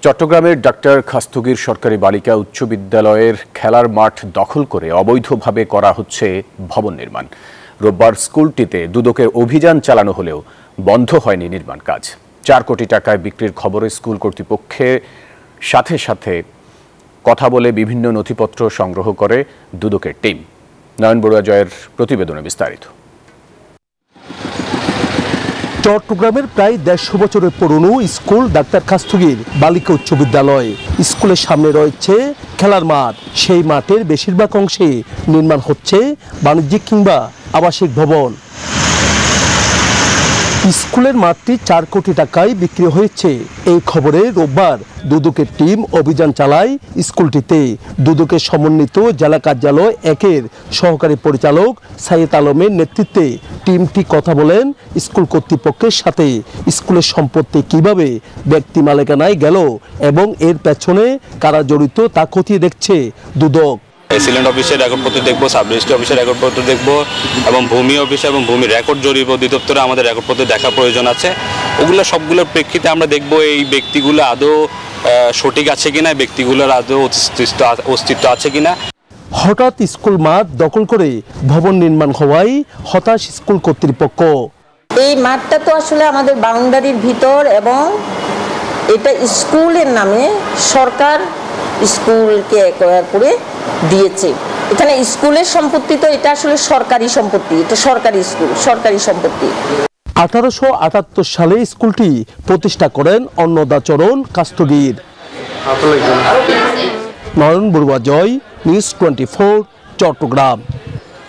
চট্টগ্রামের ডাক্তার খাস্তগীর সরকারি বালিকা উচ্চ বিদ্যালয়ের খেলার মাঠ দখল করে অবৈধভাবে করা হচ্ছে ভবন নির্মাণ। রোববার স্কুলটিতে দুদকের অভিযান চালানো হলেও বন্ধ হয়নি নির্মাণ কাজ। 4 কোটি টাকায় বিক্রির খবরে স্কুল কর্তৃপক্ষের সাথে কথা বলে বিভিন্ন নথিপত্র সংগ্রহ করে দুদকের টিম। নয়ন বড়ুয়া জয়ের প্রতিবেদনে বিস্তারিত। চট্টগ্রামের প্রায় 150 বছরের পুরনো স্কুল ডাক্তার খাস্তগীর বালিকা উচ্চ বিদ্যালয়। স্কুলের সামনে রয়েছে খেলার মাঠ। সেই মাঠের বেশিরভাগ অংশে নির্মাণ হচ্ছে বাণিজ্যিক কিংবা আবাসিক ভবন। স্কুলের মাঠটি 4 কোটি টাকায় বিক্রি হয়েছে। এই খবরে রোববার দুদকের টিম অভিযান চালায় স্কুলটিতে। দুদকের সমন্বিত জেলা কার্যালয় 1-এর সহকারী পরিচালক সাইয়েদ আলমের নেতৃত্বে টিমটি কথা বলেন স্কুল কর্তৃপক্ষের সাথে। স্কুলের সম্পত্তি কিভাবে ব্যক্তি মালিকানায় গেল এবং এর পেছনে কারা জড়িত তা খতিয়ে দেখছে দুদক। এসিলেন্ট অফিসের রেকর্ডপত্র দেখবো, সাব রেজিস্ট্রি অফিসের রেকর্ডপত্র দেখবো এবং ভূমি অফিস এবং ভূমি রেকর্ড জরিপ অধিদপ্তরে আমাদের রেকর্ডপত্র দেখা প্রয়োজন আছে। ওগুলো সবগুলোর প্রেক্ষিতে আমরা দেখবো এই ব্যক্তিগুলো আদৌ সঠিক আছে কিনা, ব্যক্তিগুলোর আদৌ অস্তিত্ব আছে কিনা। হঠাৎ স্কুল মাঠ দখল করে ভবন নির্মাণ হওয়ায় হতাশ স্কুল কর্তৃপক্ষ। এই মাঠটা তো আসলে আমাদের বাউন্ডারির ভিতর এবং এটা স্কুলের নামে সরকার স্কুলকে অ্যাকোয়ার করে দিয়েছে। এখানে স্কুলের সম্পত্তি তো এটা আসলে সরকারি সম্পত্তি, এটা সরকারি স্কুল, সরকারি সম্পত্তি। 1878 সালে স্কুলটি প্রতিষ্ঠা করেন অন্নদাচরণ খাস্তগীর। নয়ন বড়ুয়া জয়, নিউজ 24, চট্টগ্রাম।